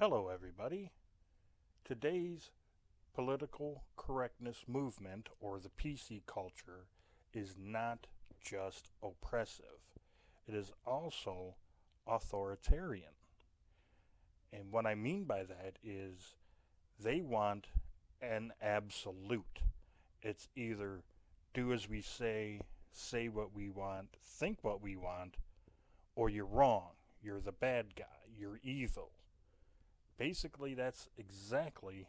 Hello, everybody. Today's political correctness movement, or the PC culture, is not just oppressive, it is also authoritarian. And what I mean by that is they want an absolute. It's either do as we say what we want, think what we want, or you're wrong. You're the bad guy. You're evil. Basically, that's exactly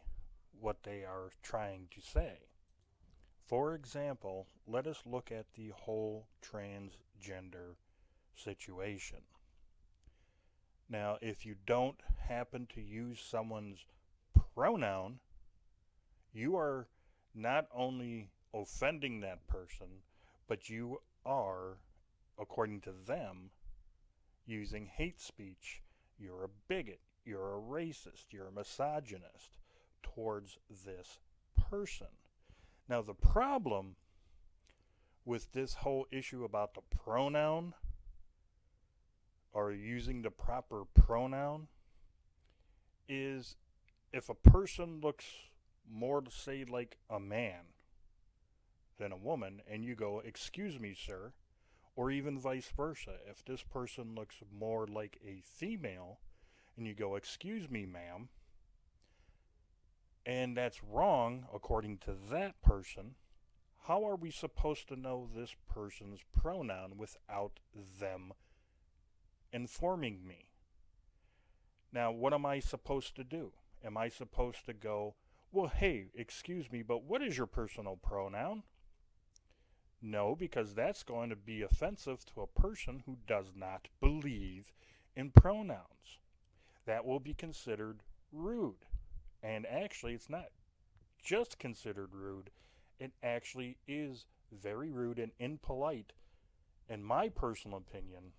what they are trying to say. For example, let us look at the whole transgender situation. Now, if you don't happen to use someone's pronoun, you are not only offending that person, but you are, according to them, using hate speech. You're a bigot, you're a racist, you're a misogynist towards this person. Now, the problem with this whole issue about the pronoun or using the proper pronoun is if a person looks more to say like a man than a woman, and you go, "Excuse me, sir," or even vice versa. If this person looks more like a female and you go, "Excuse me, ma'am," and that's wrong according to that person, how are we supposed to know this person's pronoun without them informing me? Now, what am I supposed to do? Am I supposed to go, "Well, hey, excuse me, but what is your personal pronoun?" No, because that's going to be offensive to a person who does not believe in pronouns. That will be considered rude. And actually, it's not just considered rude, it actually is very rude and impolite, in my personal opinion,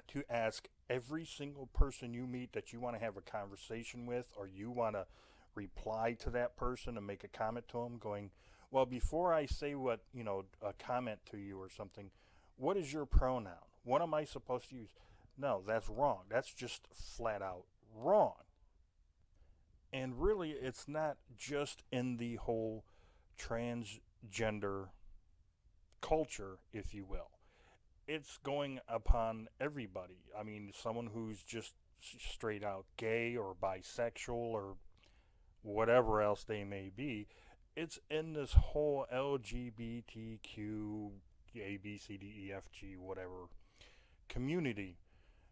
to ask every single person you meet that you want to have a conversation with or you want to reply to that person and make a comment to them going, "Well, before I say a comment to you or something, what is your pronoun? What am I supposed to use?" No, that's wrong. That's just flat out wrong. And really, it's not just in the whole transgender culture, if you will. It's going upon everybody. I mean, someone who's just straight out gay or bisexual or whatever else they may be. It's in this whole LGBTQ, A, B, C, D, E, F, G, whatever community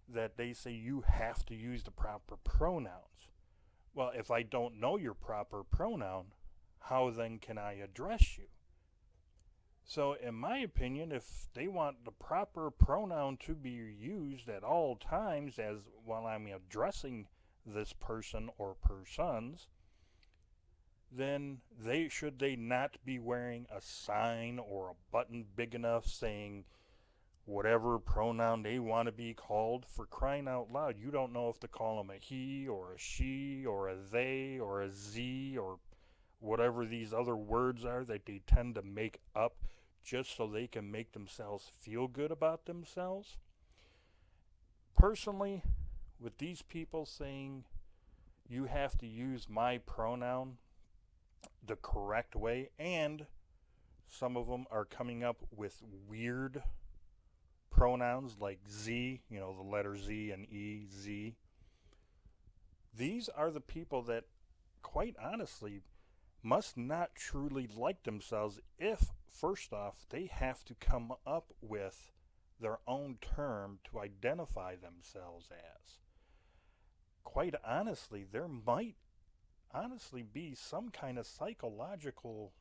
that they say you have to use the proper pronouns. Well, if I don't know your proper pronoun, how then can I address you? So, in my opinion, if they want the proper pronoun to be used at all times as while I'm addressing this person or persons, then they not be wearing a sign or a button big enough saying whatever pronoun they want to be called? For crying out loud, you don't know if to call them a he or a she or a they or a z or whatever these other words are that they tend to make up just so they can make themselves feel good about themselves. Personally, with these people saying you have to use my pronoun the correct way, and some of them are coming up with weird pronouns like Z, the letter Z and E, Z. These are the people that, quite honestly, must not truly like themselves if, first off, they have to come up with their own term to identify themselves as. Quite honestly, there might honestly be some kind of psychological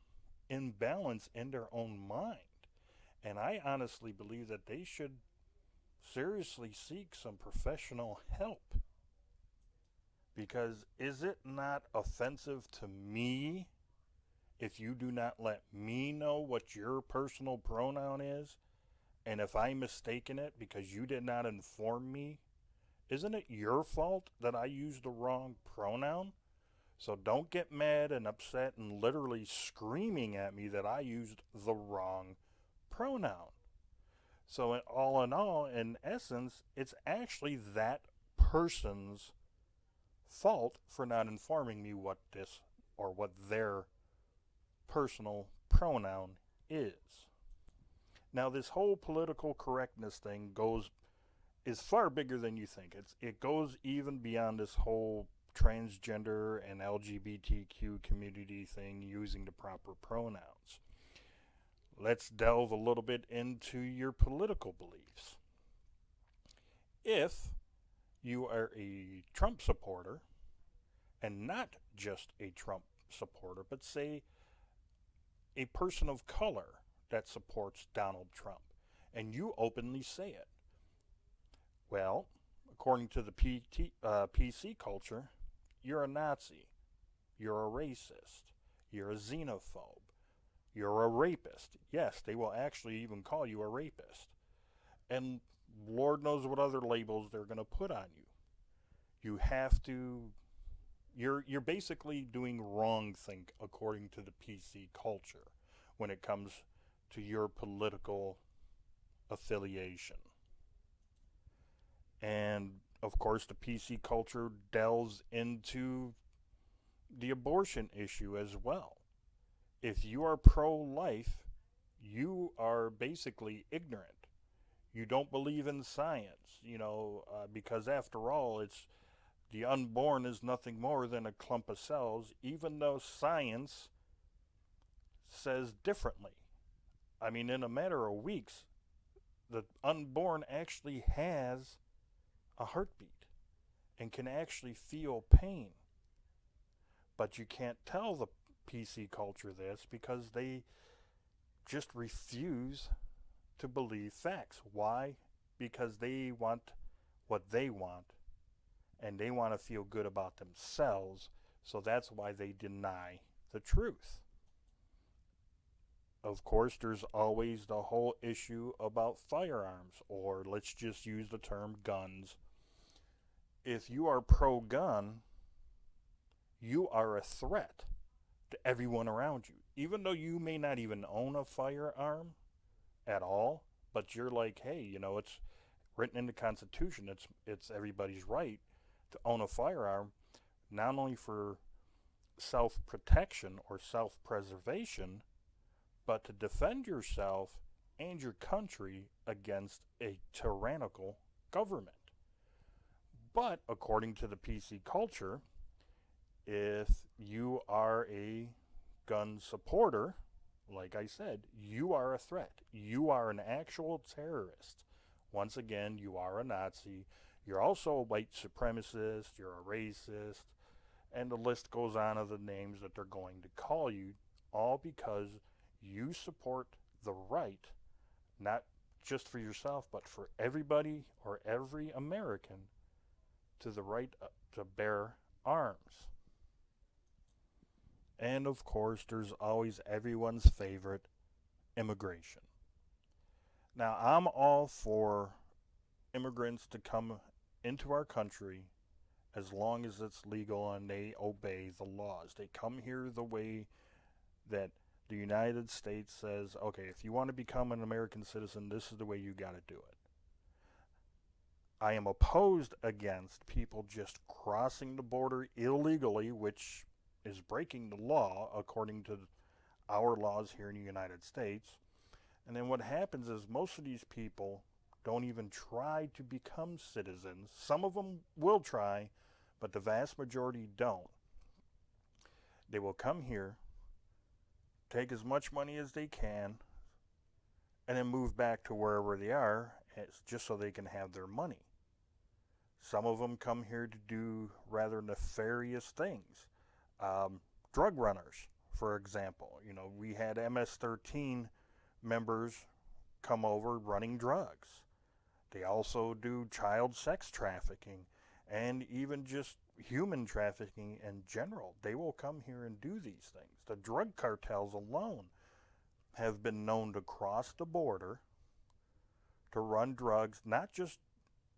imbalance in their own mind. And I honestly believe that they should seriously seek some professional help. Because is it not offensive to me if you do not let me know what your personal pronoun is? And if I mistaken it because you did not inform me, isn't it your fault that I used the wrong pronoun? So don't get mad and upset and literally screaming at me that I used the wrong pronoun. So all in all, in essence, it's actually that person's fault for not informing me what this or what their personal pronoun is. Now, this whole political correctness thing is far bigger than you think. It goes even beyond this whole transgender and LGBTQ community thing using the proper pronouns. Let's delve a little bit into your political beliefs. If you are a Trump supporter, and not just a Trump supporter, but say a person of color that supports Donald Trump, and you openly say it, well, according to the PC culture, you're a Nazi, you're a racist, you're a xenophobe, you're a rapist. Yes, they will actually even call you a rapist. And Lord knows what other labels they're going to put on you. You have to, you're basically doing wrongthink according to the PC culture when it comes to your political affiliation. And of course, the PC culture delves into the abortion issue as well. If you are pro-life, you are basically ignorant. You don't believe in science, because after all, it's the unborn is nothing more than a clump of cells, even though science says differently. I mean, in a matter of weeks, the unborn actually has a heartbeat and can actually feel pain. But you can't tell the PC culture this because they just refuse to believe facts. Why? Because they want what they want, and they want to feel good about themselves, so that's why they deny the truth. Of course, there's always the whole issue about firearms, or let's just use the term guns. If you are pro-gun, you are a threat to everyone around you. Even though you may not even own a firearm at all, but you're like, hey, it's written in the Constitution, it's everybody's right to own a firearm, not only for self-protection or self-preservation, but to defend yourself and your country against a tyrannical government. But according to the PC culture, if you are a gun supporter, like I said, you are a threat. You are an actual terrorist. Once again, you are a Nazi. You're also a white supremacist. You're a racist. And the list goes on of the names that they're going to call you, all because you support the right, not just for yourself, but for everybody or every American, to the right to bear arms. And of course, there's always everyone's favorite, immigration. Now, I'm all for immigrants to come into our country as long as it's legal and they obey the laws. They come here the way that the United States says, okay, if you want to become an American citizen, this is the way you got to do it. I am opposed against people just crossing the border illegally, which is breaking the law according to our laws here in the United States. And then what happens is most of these people don't even try to become citizens. Some of them will try, but the vast majority don't. They will come here, take as much money as they can, and then move back to wherever they are just so they can have their money. Some of them come here to do rather nefarious things. Drug runners, for example. We had MS-13 members come over running drugs. They also do child sex trafficking and even just human trafficking in general. They will come here and do these things. The drug cartels alone have been known to cross the border to run drugs, not just,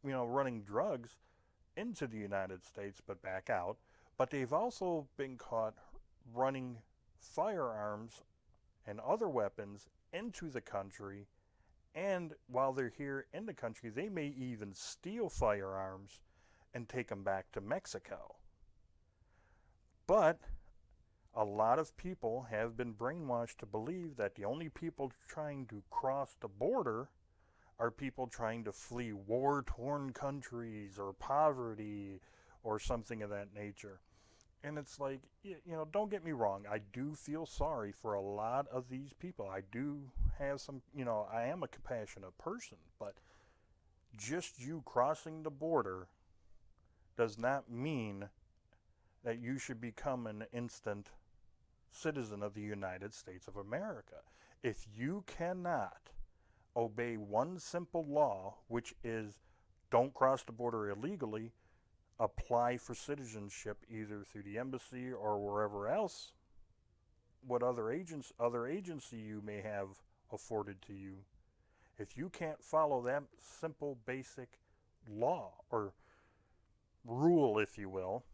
running drugs into the United States, but back out. But they've also been caught running firearms and other weapons into the country. And while they're here in the country, they may even steal firearms and take them back to Mexico. But a lot of people have been brainwashed to believe that the only people trying to cross the border are people trying to flee war-torn countries or poverty or something of that nature. And it's like, don't get me wrong. I do feel sorry for a lot of these people. I do have some, I am a compassionate person, but just you crossing the border does not mean that you should become an instant citizen of the United States of America. If you cannot obey one simple law, which is don't cross the border illegally, apply for citizenship either through the embassy or wherever else, what other agency you may have afforded to you. If you can't follow that simple basic law or rule, if you will,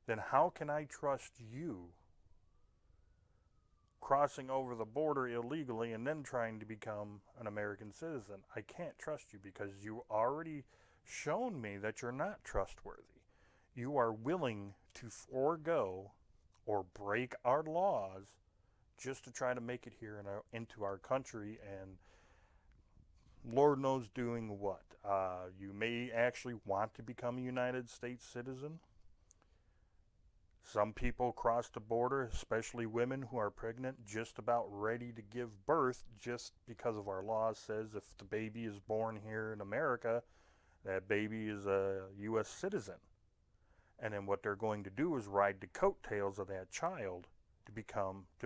then how can I trust you crossing over the border illegally and then trying to become an American citizen? I can't trust you because you already shown me that you're not trustworthy. You are willing to forego or break our laws just to try to make it here into our country, and Lord knows doing what. You may actually want to become a United States citizen. Some people cross the border, especially women who are pregnant, just about ready to give birth, just because of our laws says if the baby is born here in America, that baby is a U.S. citizen. And then what they're going to do is ride the coattails of that child to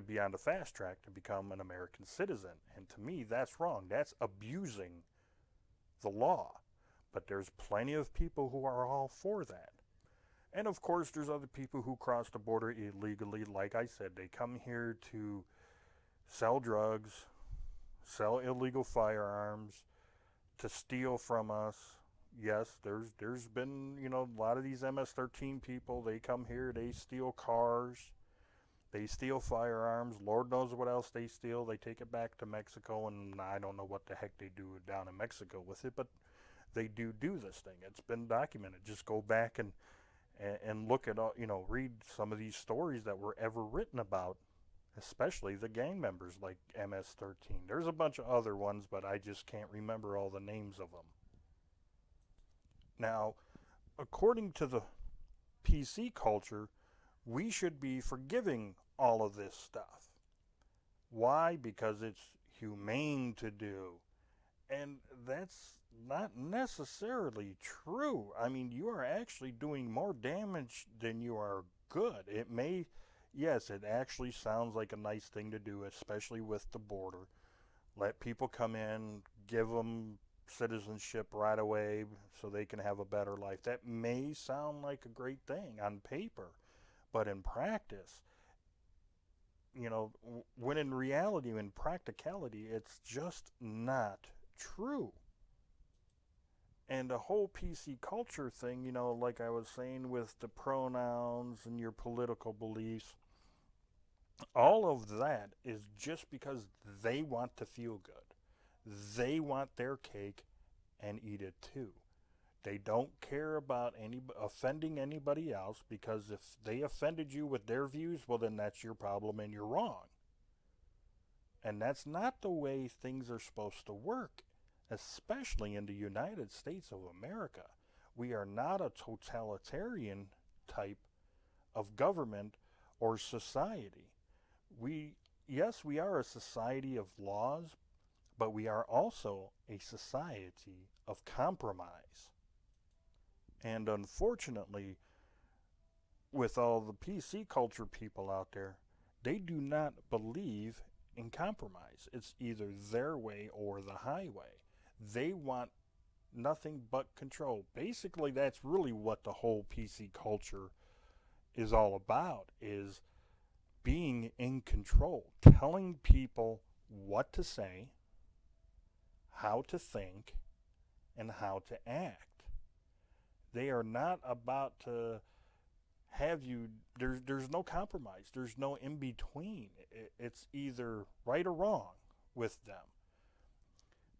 be on the fast track to become an American citizen. And to me, that's wrong. That's abusing the law. But there's plenty of people who are all for that. And of course, there's other people who cross the border illegally. Like I said, they come here to sell drugs, sell illegal firearms, to steal from us. Yes, there's been, a lot of these MS-13 people, they come here, they steal cars, they steal firearms. Lord knows what else they steal. They take it back to Mexico, and I don't know what the heck they do down in Mexico with it, but they do this thing. It's been documented. Just go back and look at, read some of these stories that were ever written about, especially the gang members like MS-13. There's a bunch of other ones, but I just can't remember all the names of them. Now, according to the PC culture, we should be forgiving all of this stuff. Why? Because it's humane to do. And that's not necessarily true. I mean, you are actually doing more damage than you are good. Yes, it actually sounds like a nice thing to do, especially with the border. Let people come in, give them citizenship right away so they can have a better life. That may sound like a great thing on paper, but in practice, when in reality, in practicality, it's just not true. And the whole PC culture thing, like I was saying with the pronouns and your political beliefs, all of that is just because they want to feel good. They want their cake and eat it too. They don't care about offending anybody else, because if they offended you with their views, well, then that's your problem and you're wrong. And that's not the way things are supposed to work, especially in the United States of America. We are not a totalitarian type of government or society. Yes, we are a society of laws, but we are also a society of compromise. And unfortunately, with all the PC culture people out there, they do not believe in compromise. It's either their way or the highway. They want nothing but control. Basically, that's really what the whole PC culture is all about, is being in control, telling people what to say, how to think, and how to act. They are not about to have you, there's no compromise. There's no in between. It's either right or wrong with them.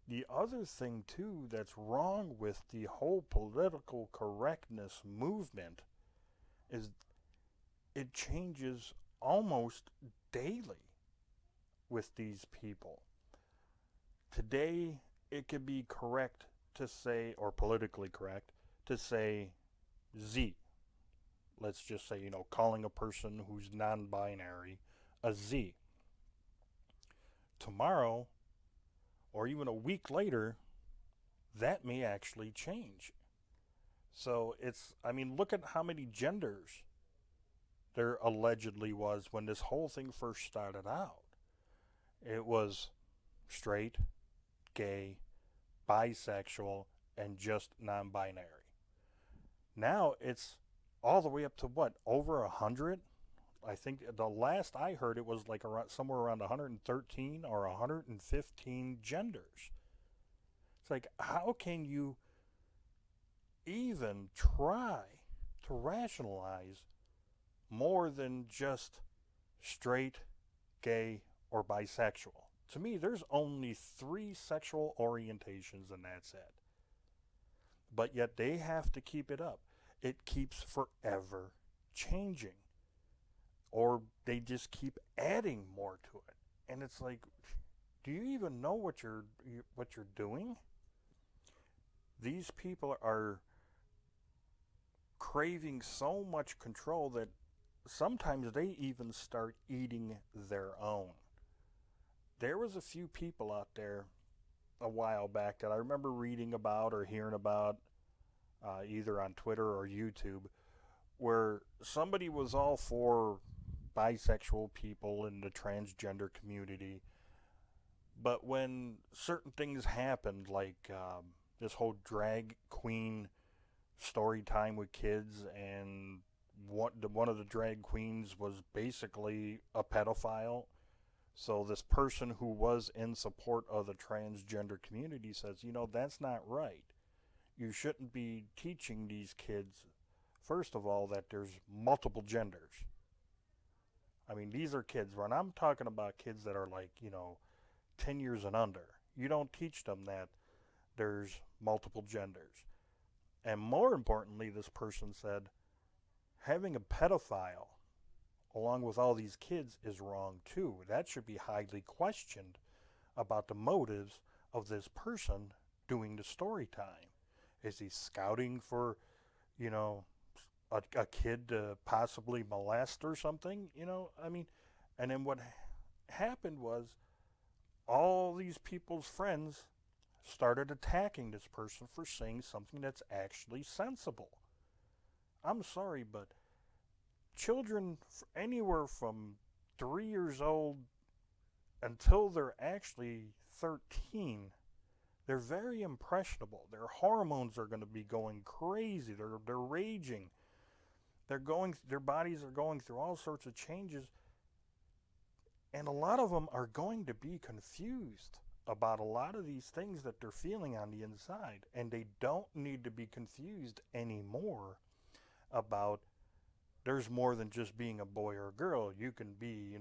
The other thing, too, that's wrong with the whole political correctness movement is it changes almost daily with these people. Today, it could be correct to say, or politically correct, to say Z. Let's just say, calling a person who's non binary a Z. Tomorrow, or even a week later, that may actually change. So look at how many genders there allegedly was when this whole thing first started out. It was straight, gay, bisexual, and just non binary. Now it's all the way up to what, over 100? I think the last I heard it was like around somewhere around 113 or 115 genders. It's like, how can you even try to rationalize more than just straight, gay, or bisexual? To me, there's only 3 sexual orientations, and that's it. But yet they have to keep it up. It keeps forever changing. Or they just keep adding more to it. And it's like, do you even know what you're doing? These people are craving so much control that sometimes they even start eating their own. There was a few people out there a while back that I remember reading about or hearing about, either on Twitter or YouTube, where somebody was all for bisexual people in the transgender community, but when certain things happened, like this whole drag queen story time with kids, and one of the drag queens was basically a pedophile. So this person who was in support of the transgender community says, that's not right. You shouldn't be teaching these kids, first of all, that there's multiple genders. I mean, these are kids. When I'm talking about kids that are like, 10 years and under, you don't teach them that there's multiple genders. And more importantly, this person said, having a pedophile along with all these kids is wrong too. That should be highly questioned about the motives of this person doing the story time. Is he scouting for, a kid to possibly molest or something? And then what happened was all these people's friends started attacking this person for saying something that's actually sensible. I'm sorry, but children anywhere from 3 years old until they're actually 13, they're very impressionable. Their hormones are going to be going crazy. They're raging. Their bodies are going through all sorts of changes, and a lot of them are going to be confused about a lot of these things that they're feeling on the inside, and they don't need to be confused anymore about there's more than just being a boy or a girl. You can be,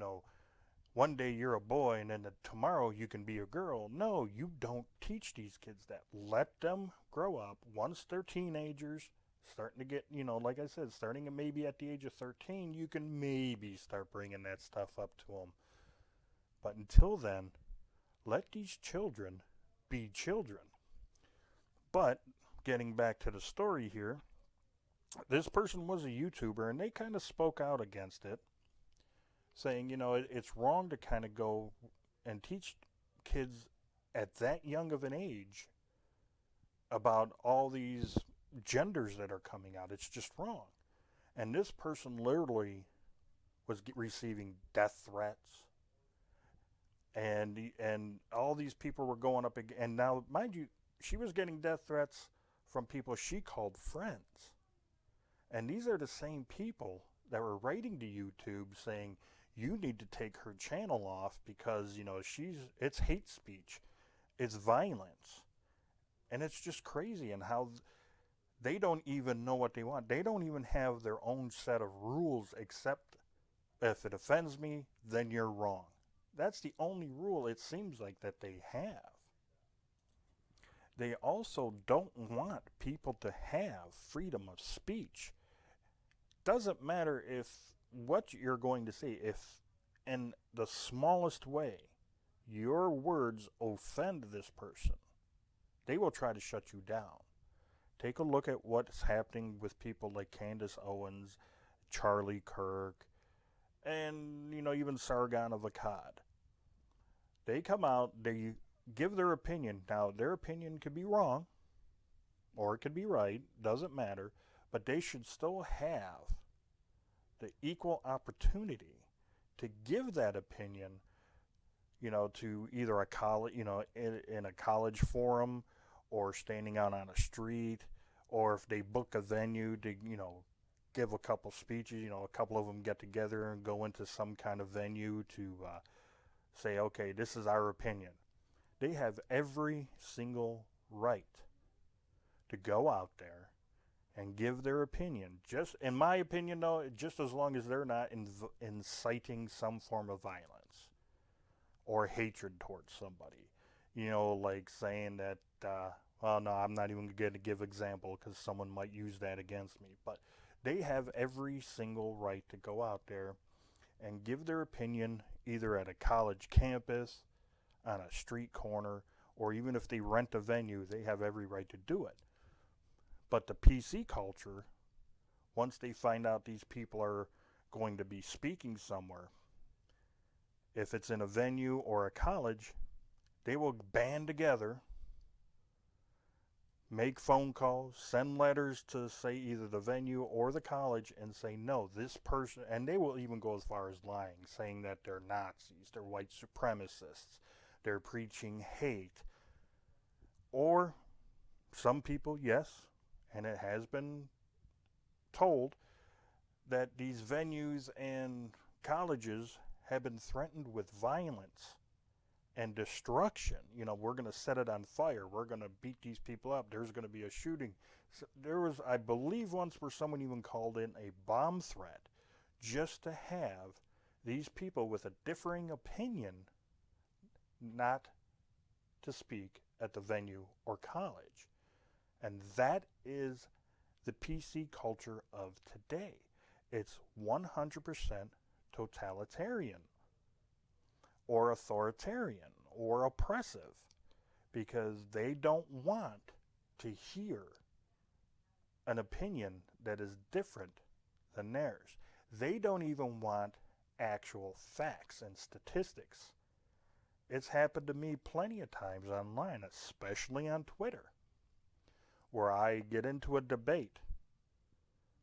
one day you're a boy and then tomorrow you can be a girl. No, you don't teach these kids that. Let them grow up. Once they're teenagers, starting to get, like I said, starting maybe at the age of 13, you can maybe start bringing that stuff up to them. But until then, let these children be children. But getting back to the story here, this person was a YouTuber, and they kind of spoke out against it, saying, it's wrong to kind of go and teach kids at that young of an age about all these genders that are coming out. It's just wrong. And this person literally was receiving death threats, and all these people were going up again. And now, mind you, she was getting death threats from people she called friends. And these are the same people that were writing to YouTube saying, you need to take her channel off because, it's hate speech. It's violence. And it's just crazy, and how they don't even know what they want. They don't even have their own set of rules, except if it offends me, then you're wrong. That's the only rule it seems like that they have. They also don't want people to have freedom of speech. Doesn't matter if what you're going to see, if in the smallest way your words offend this person, they will try to shut you down. Take a look at what's happening with people like Candace Owens, Charlie Kirk, and even Sargon of Akkad. They come out, they give their opinion. Now, their opinion could be wrong or it could be right, doesn't matter, but they should still have the equal opportunity to give that opinion, to either a college, in a college forum, or standing out on a street, or if they book a venue to, give a couple speeches, a couple of them get together and go into some kind of venue to say, okay, this is our opinion. They have every single right to go out there and give their opinion. Just, in my opinion, though, just as long as they're not inciting some form of violence or hatred towards somebody. Like saying that, well, no, I'm not even going to give example because someone might use that against me. But they have every single right to go out there and give their opinion either at a college campus, on a street corner, or even if they rent a venue, they have every right to do it. But the PC culture, once they find out these people are going to be speaking somewhere, if it's in a venue or a college, they will band together, make phone calls, send letters to say either the venue or the college and say, no, this person, and they will even go as far as lying, saying that they're Nazis, they're white supremacists, they're preaching hate. Or some people, yes, and it has been told that these venues and colleges have been threatened with violence and destruction. We're going to set it on fire. We're going to beat these people up. There's going to be a shooting. So there was, I believe, once where someone even called in a bomb threat just to have these people with a differing opinion not to speak at the venue or college. And that is the PC culture of today. It's 100% totalitarian or authoritarian or oppressive because they don't want to hear an opinion that is different than theirs. They don't even want actual facts and statistics. It's happened to me plenty of times online, especially on Twitter, where I get into a debate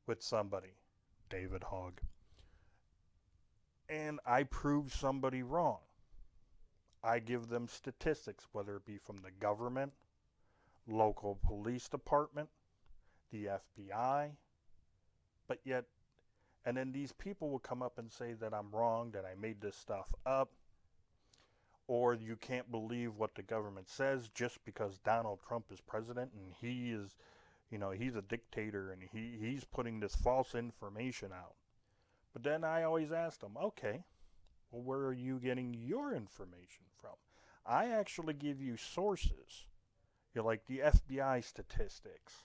with somebody, David Hogg, and I prove somebody wrong. I give them statistics, whether it be from the government, local police department, the FBI, but yet, and then these people will come up and say that I'm wrong, that I made this stuff up, or you can't believe what the government says just because Donald Trump is president and he is, he's a dictator and he's putting this false information out. But then I always ask them, okay, well, where are you getting your information from? I actually give you sources, like the FBI statistics,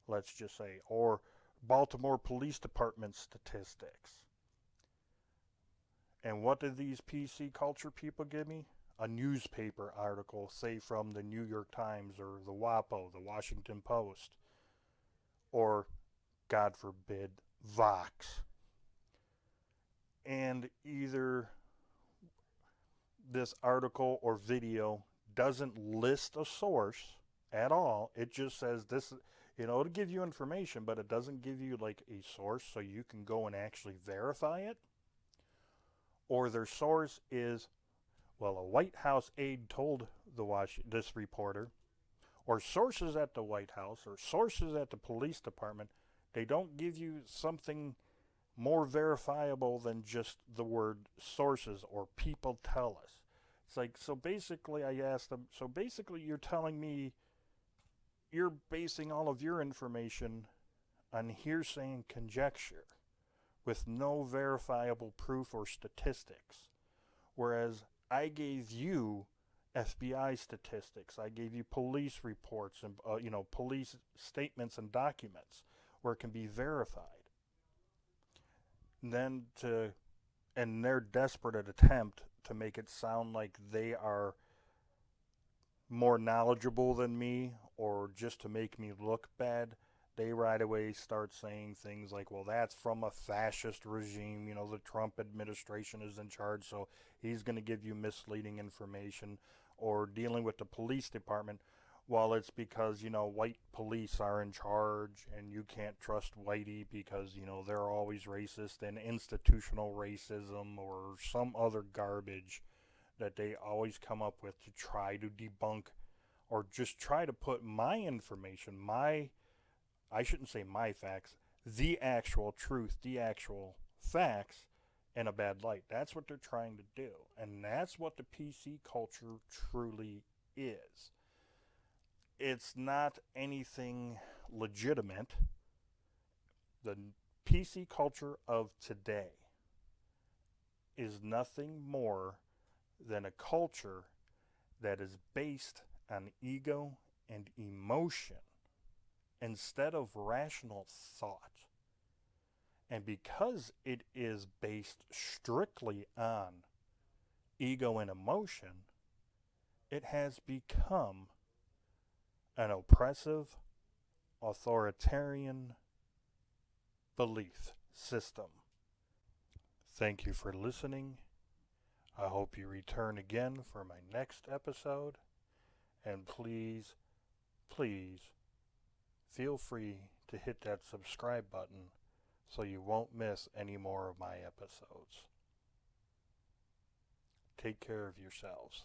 let's just say, or Baltimore Police Department statistics. And what do these PC culture people give me? A newspaper article, say from the New York Times or the WAPO, the Washington Post, or, God forbid, Vox. And either this article or video doesn't list a source at all. It just says this, it'll give you information, but it doesn't give you like a source so you can go and actually verify it. Or their source is, well, a White House aide told this reporter, or sources at the White House, or sources at the police department. They don't give you something more verifiable than just the word sources or people tell us. It's like, so basically I asked them, so basically you're telling me you're basing all of your information on hearsay and conjecture with no verifiable proof or statistics. Whereas I gave you FBI statistics, I gave you police reports and police statements and documents where it can be verified. then in their desperate attempt to make it sound like they are more knowledgeable than me, or just to make me look bad, they right away start saying things like, well, that's from a fascist regime. You know, the Trump administration is in charge, so he's going to give you misleading information. Or dealing with the police department, well, it's because, you know, white police are in charge and you can't trust whitey because, you know, they're always racist, and institutional racism or some other garbage that they always come up with to try to debunk or just try to put my information, I shouldn't say my facts, the actual truth, the actual facts, in a bad light. That's what they're trying to do. And that's what the PC culture truly is. It's not anything legitimate. The PC culture of today is nothing more than a culture that is based on ego and emotion instead of rational thought. And because it is based strictly on ego and emotion, it has become an oppressive, authoritarian belief system. Thank you for listening. I hope you return again for my next episode. And please, please, feel free to hit that subscribe button so you won't miss any more of my episodes. Take care of yourselves.